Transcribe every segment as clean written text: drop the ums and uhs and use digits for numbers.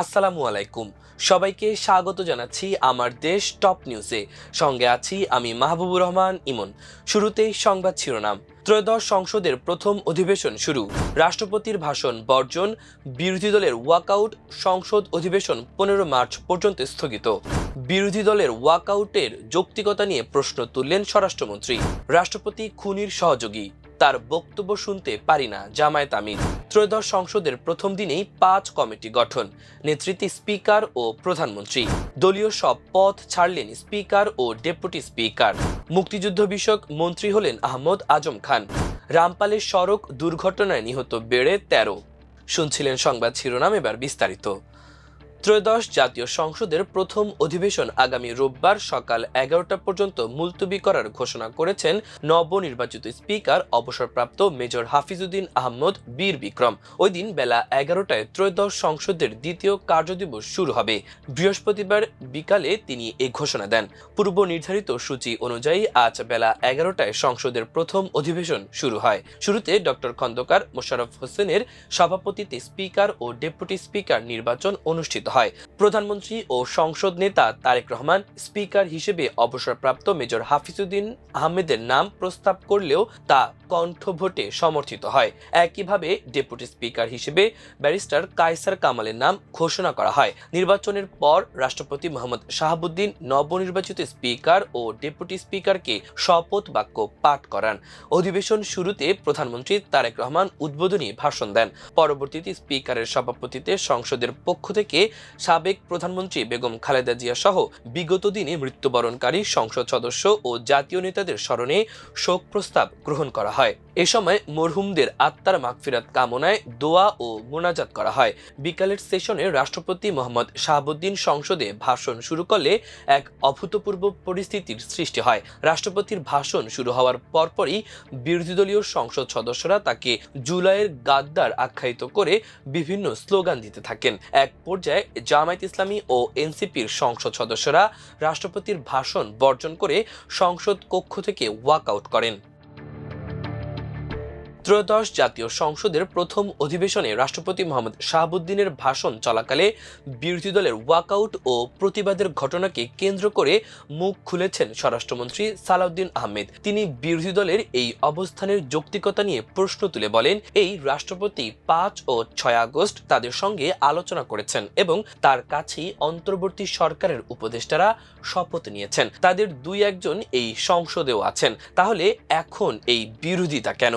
আসসালামু আলাইকুম। সবাইকে স্বাগত জানাচ্ছি আমার দেশ টপ নিউজে। সঙ্গে আছি আমি মাহবুবুর রহমান ইমন। শুরুতেই সংবাদ শিরোনাম। ত্রয়োদশ সংসদের প্রথম অধিবেশন শুরু। রাষ্ট্রপতির ভাষণ বর্জন, বিরোধী দলের ওয়াকআউট। সংসদ অধিবেশন 15 মার্চ পর্যন্ত স্থগিত। বিরোধী দলের ওয়াকআউটের যৌক্তিকতা নিয়ে প্রশ্ন তুললেন স্বরাষ্ট্রমন্ত্রী। রাষ্ট্রপতি খুনির সহযোগী, তার বক্তব্য শুনতে পারি না জামায়াত আমির। ত্রয়োদশ সংসদের প্রথম দিনেই 5 কমিটি গঠন, নেতৃত্বে স্পিকার ও প্রধানমন্ত্রী। দলীয় সব পদ ছাড়লেন স্পিকার ও ডেপুটি স্পিকার। মুক্তিযুদ্ধ বিষয়ক মন্ত্রী হলেন আহমদ আজম খান। রামপালের সড়ক দুর্ঘটনায় নিহত বেড়ে 13। শুনছিলেন সংবাদ শিরোনাম, এবার বিস্তারিত। ত্রয়োদশ জাতীয় সংসদের প্রথম অধিবেশন আগামী রোববার সকাল 11টা পর্যন্ত মুলতবি করার ঘোষণা করেছেন নবনির্বাচিত স্পিকার অবসরপ্রাপ্ত মেজর হাফিজউদ্দিন আহমদ বীর বিক্রম। ওই দিন বেলা 11টায় ত্রয়োদশ সংসদের দ্বিতীয় কার্যদিবস শুরু হবে। বৃহস্পতিবার বিকালে তিনি এই ঘোষণা দেন। পূর্ব নির্ধারিত সূচি অনুযায়ী আজ বেলা 11টায় সংসদের প্রথম অধিবেশন শুরু হয়। শুরুতে ডক্টর খন্দকার মোশাররফ হোসেনের সভাপতিত্বে স্পিকার ও ডেপুটি স্পিকার নির্বাচন অনুষ্ঠিত হয়। প্রধানমন্ত্রী ও সংসদ নেতা তারেক রহমান স্পিকার হিসেবে অবসরপ্রাপ্ত মেজর হাফিজউদ্দিন আহমেদের নাম প্রস্তাব করলেও তা কণ্ঠভোটে সমর্থিত হয়। একইভাবে ডেপুটি স্পিকার হিসেবে ব্যারিস্টার কায়সার কামালের নাম ঘোষণা করা হয়। নির্বাচনের পর রাষ্ট্রপতি মোহাম্মদ শাহাবুদ্দিন নবনির্বাচিত স্পিকার ও ডেপুটি স্পিকারকে শপথ বাক্য পাঠ করান। অধিবেশন শুরুতে প্রধানমন্ত্রী তারেক রহমান উদ্বোধনী ভাষণ দেন। পরবর্তীতে স্পিকারের সভাপতিত্বে সংসদের পক্ষ থেকে সাবেক প্রধানমন্ত্রী বেগম খালেদা জিয়া সহ বিগত দিনে মৃত্যুবরণকারী সংসদ সদস্য ও জাতীয় নেতাদের স্মরণে শোক প্রস্তাব গ্রহণ করা হয়। এ সময় মরহুমদের আত্মার মাগফিরাত কামনায় দোয়া ও মোনাজাত করা হয়। বিকালের সেশনে রাষ্ট্রপতি মোহাম্মদ শাহাবুদ্দিন সংসদে ভাষণ শুরু করলে এক অভূতপূর্ব পরিস্থিতির সৃষ্টি হয়। রাষ্ট্রপতির ভাষণ শুরু হওয়ার পরপরই বিরোধী দলীয় সংসদ সদস্যরা তাকে জুলাইয়ের গাদ্দার আখ্যায়িত করে বিভিন্ন স্লোগান দিতে থাকেন। এক পর্যায়ে জামায়াত ইসলামী ও এনসিপির সংসদ সদস্যরা রাষ্ট্রপতির ভাষণ বর্জন করে সংসদ কক্ষ থেকে ওয়াকআউট করেন। ত্রয়োদশ জাতীয় সংসদের প্রথম অধিবেশনে রাষ্ট্রপতি মোহাম্মদ শাহাবুদ্দিনের ভাষণ চলাকালে বিরোধী দলের ওয়াকআউট ও প্রতিবাদের ঘটনাকে কেন্দ্র করে মুখ খুলেছেন স্বরাষ্ট্রমন্ত্রী সালাউদ্দিন আহমেদ। তিনি বিরোধী দলের এই অবস্থানের যৌক্তিকতা নিয়ে প্রশ্ন তুলে বলেন, এই রাষ্ট্রপতি 5 ও 6 আগস্ট তাদের সঙ্গে আলোচনা করেছেন এবং তার কাছেই অন্তর্বর্তী সরকারের উপদেষ্টারা শপথ নিয়েছেন। তাদের 2-1 এই সংসদেও আছেন। তাহলে এখন এই বিরোধিতা কেন?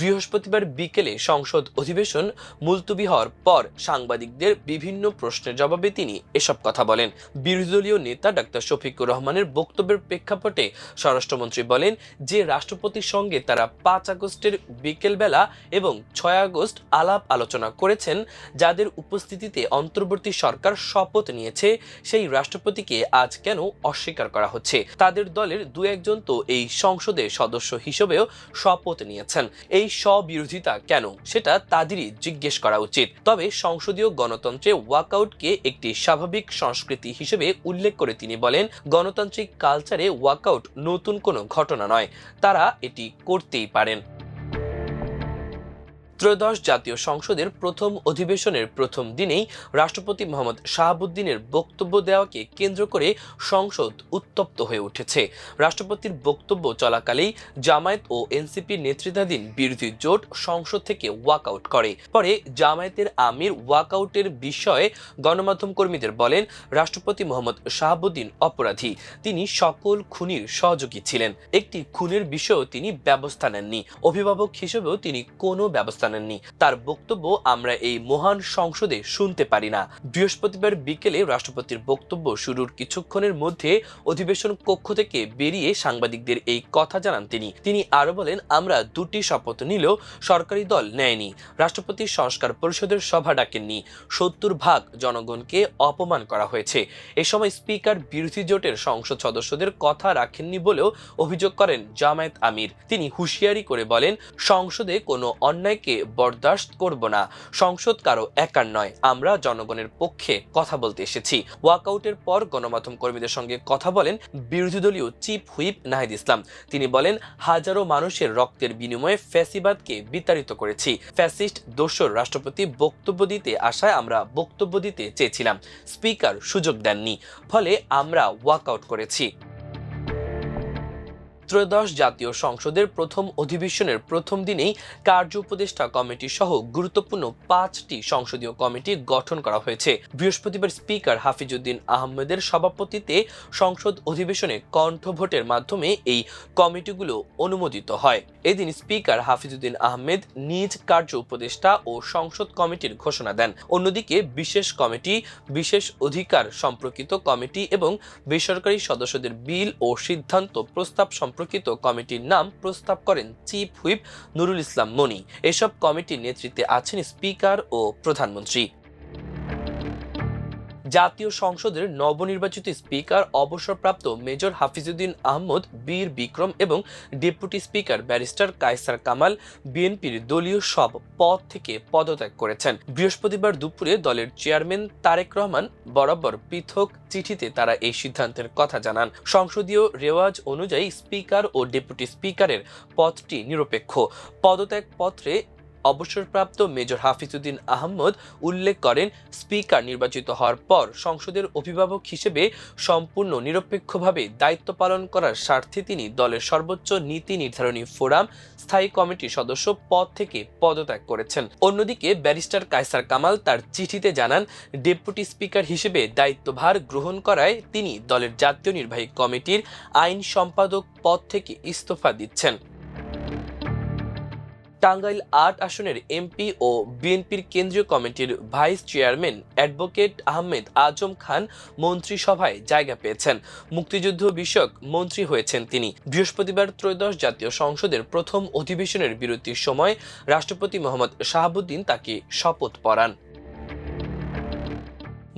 বৃহস্পতিবার বিকেলে সংসদ অধিবেশন মুলতবি হওয়ার পর সাংবাদিকদের বিভিন্ন প্রশ্নের জবাবে তিনি এসব কথা বলেন। বিরোধী দলীয় নেতা ডাক্তার শফিকুর রহমানের বক্তব্যের প্রেক্ষাপটে স্বরাষ্ট্রমন্ত্রী বলেন যে রাষ্ট্রপতির সঙ্গে তারা 5 আগস্টের বিকেলবেলা এবং 6 আগস্ট আলাপ আলোচনা করেছেন। যাদের উপস্থিতিতে অন্তর্বর্তী সরকার শপথ নিয়েছে সেই রাষ্ট্রপতিকে আজ কেন অস্বীকার করা হচ্ছে? তাদের দলের 2-1 তো এই সংসদে সদস্য হিসেবেও শপথ নিয়েছেন। এই স্ববিরোধিতা কেন সেটা তাদেরই জিজ্ঞেস করা উচিত। তবে সংসদীয় গণতন্ত্রে ওয়াকআউটকে একটি স্বাভাবিক সংস্কৃতি হিসেবে উল্লেখ করে তিনি বলেন, গণতান্ত্রিক কালচারে ওয়াকআউট নতুন কোনো ঘটনা নয়, তারা এটি করতেই পারেন। ত্রয়োদশ জাতীয় সংসদের প্রথম অধিবেশনের প্রথম দিনেই রাষ্ট্রপতি মোহাম্মদ শাহাবুদ্দিনের বক্তব্য দেওয়াকে কেন্দ্র করে সংসদ উত্তপ্ত হয়ে উঠেছে। রাষ্ট্রপতির বক্তব্য চলাকালেই জামায়াত ও এনসিপির নেতৃত্বাধীন বিরোধী জোট সংসদ থেকে ওয়াকআউট করে। পরে জামায়াতের আমির ওয়াকআউটের বিষয়ে গণমাধ্যম কর্মীদের বলেন, রাষ্ট্রপতি মোহাম্মদ শাহাবুদ্দিন অপরাধী, তিনি সকল খুনির সহযোগী ছিলেন। একটি খুনের বিষয়েও তিনি ব্যবস্থা নেননি, অভিভাবক হিসেবেও তিনি কোনো ব্যবস্থা নেননি। তার বক্তব্য আমরা এই মহান সংসদে শুনতে পারি না। বৃহস্পতিবার বিকেলে রাষ্ট্রপতির বক্তব্য শুরুর কিছুক্ষণের মধ্যে অধিবেশন কক্ষ থেকে বেরিয়ে সাংবাদিকদের এই কথা জানান তিনি আরো বলেন, আমরা 2টি শপথ নিলেও সরকারি দল নেয়নি। রাষ্ট্রপতি সংস্কার পরিষদের সভা ডাকেননি। 70% জনগণকে অপমান করা হয়েছে। এ সময় স্পিকার বিরোধী জোটের সংসদ সদস্যদের কথা রাখেননি বলেও অভিযোগ করেন জামায়াত আমির। তিনি হুঁশিয়ারি করে বলেন, সংসদে কোনো অন্যায়কে বরদাস্ত করব না। সংসদ কারো একার নয়, আমরা জনগণের পক্ষে কথা বলতে এসেছি। ওয়াকআউটের পর গণমাধ্যম কর্মীদের সঙ্গে কথা বলেন বিরোধী দলীয় চিফ হুইপ নাহিদ ইসলাম। তিনি বলেন, হাজারো মানুষের রক্তের বিনিময়ে ফ্যাসিবাদকে বিতাড়িত করেছি। ফ্যাসিস্ট দোসর রাষ্ট্রপতি বক্তব্য দিতে আসায় আমরা বক্তব্য দিতে চেয়েছিলাম, স্পিকার সুযোগ দেননি, ফলে আমরা ওয়াকআউট করেছি। ত্রয়োদশ জাতীয় সংসদের প্রথম অধিবেশনের প্রথম দিনেই কার্য উপদেষ্টা কমিটি সহ গুরুত্বপূর্ণ 5টি সংসদীয় কমিটি গঠন করা হয়েছে। বৃহস্পতিবার স্পিকার হাফিজউদ্দিন আহমেদের সভাপতিত্বে সংসদ অধিবেশনে কণ্ঠভোটের মাধ্যমে এই কমিটিগুলো অনুমোদিত হয়। এদিন স্পিকার হাফিজউদ্দিন আহমেদ নিজ কার্য উপদেষ্টা ও সংসদ কমিটির ঘোষণা দেন। অন্যদিকে বিশেষ কমিটি, বিশেষ অধিকার সম্পর্কিত কমিটি এবং বেসরকারি সদস্যদের বিল ও সিদ্ধান্ত প্রস্তাব সম্পর্কিত কমিটির নাম প্রস্তাব করেন চিফ হুইপ নুরুল ইসলাম মনি। এসব কমিটির নেতৃত্বে আছেন স্পিকার ও প্রধানমন্ত্রী। জাতীয় সংসদের নবনির্বাচিত স্পিকার অবসরপ্রাপ্ত মেজর হাফিজউদ্দিন আহমদ বীর বিক্রম এবং deputy speaker barrister Kaiser Kamal বিএনপির দলীয় সব পদ থেকে পদত্যাগ করেছেন। বৃহস্পতিবার দুপুরে দলের চেয়ারম্যান তারেক রহমান বরাবর পৃথক চিঠিতে তারা এই সিদ্ধান্তের কথা জানান। সংসদীয় রেওয়াজ অনুযায়ী স্পিকার ও ডেপুটি স্পিকারের পদটি নিরপেক্ষ। পদত্যাগ পত্রে অবসরপ্রাপ্ত মেজর হাফিজউদ্দিন আহমদ উল্লেখ করেন, স্পিকার নির্বাচিত হওয়ার পর সংসদের অভিভাবক হিসেবে সম্পূর্ণ নিরপেক্ষভাবে দায়িত্ব পালন করার স্বার্থে তিনি দলের সর্বোচ্চ নীতি নির্ধারণী ফোরাম স্থায়ী কমিটির সদস্য পদ থেকে পদত্যাগ করেছেন। অন্যদিকে ব্যারিস্টার কায়সার কামাল তার চিঠিতে জানান, ডেপুটি স্পিকার হিসেবে দায়িত্বভার গ্রহণ করায় তিনি দলের জাতীয় নির্বাহী কমিটির আইন সম্পাদক পদ থেকে ইস্তফা দিচ্ছেন। টাঙ্গাইল ৮ আসনের এমপি ও বিএনপির কেন্দ্রীয় কমিটির vice chairman advocate Ahmed Azam Khan মন্ত্রিসভায় জায়গা পেয়েছেন। মুক্তিযুদ্ধ বিষয়ক মন্ত্রী হয়েছেন তিনি। বৃহস্পতিবার ত্রয়োদশ জাতীয় সংসদের প্রথম অধিবেশনের বিরতির সময় রাষ্ট্রপতি মোহাম্মদ শাহাবুদ্দিন তাকে শপথ পড়ান।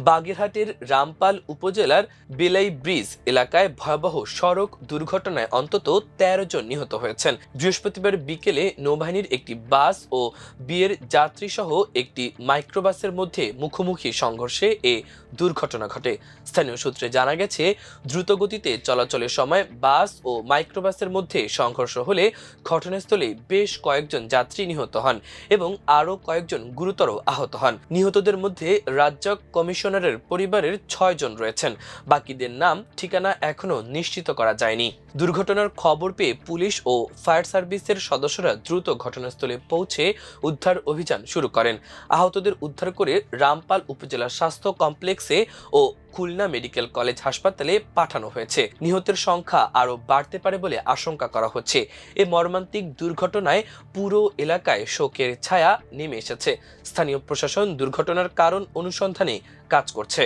বাগেরহাটের রামপাল উপজেলার বেলাই ব্রিজ এলাকায় ভয়াবহ সড়ক দুর্ঘটনায় অন্তত ১৩ জন নিহত হয়েছেন। বৃহস্পতিবার বিকেলে নৌবাহিনীর একটি বাস ও বিয়ের যাত্রী সহ একটি মাইক্রোবাসের মধ্যে মুখোমুখি সংঘর্ষে এ দুর্ঘটনা ঘটে। স্থানীয় সূত্রে জানা গেছে, দ্রুতগতিতে চলাচলের সময় বাস ও মাইক্রোবাসের মধ্যে সংঘর্ষ হলে ঘটনাস্থলে বেশ কয়েকজন যাত্রী নিহত হন এবং আরও কয়েকজন গুরুতর আহত হন। নিহতদের মধ্যে রাজ্জাক কমিশনারের পরিবারের ৬ জন রয়েছেন। বাকিদের নাম ঠিকানা এখনো নিশ্চিত করা যায়নি। দুর্ঘটনার খবর পেয়ে পুলিশ ও ফায়ার সার্ভিসের সদস্যরা দ্রুত ঘটনাস্থলে পৌঁছে উদ্ধার অভিযান শুরু করেন। আহতদের উদ্ধার করে রামপাল উপজেলা স্বাস্থ্য কমপ্লেক্সে ও খুলনা মেডিকেল কলেজ হাসপাতালে পাঠানো হয়েছে। নিহতের সংখ্যা আরও বাড়তে পারে বলে আশঙ্কা করা হচ্ছে। এই মর্মান্তিক দুর্ঘটনায় পুরো এলাকায় শোকের ছায়া নেমে এসেছে। স্থানীয় প্রশাসন দুর্ঘটনার কারণ অনুসন্ধানে কাজ করছে।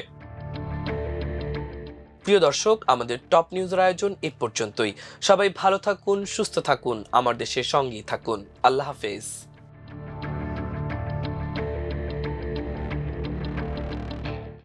প্রিয় দর্শক, আমাদের টপ নিউজের আয়োজন এ পর্যন্তই। সবাই ভালো থাকুন, সুস্থ থাকুন, আমার দেশের সঙ্গেই থাকুন। আল্লাহ হাফেজ।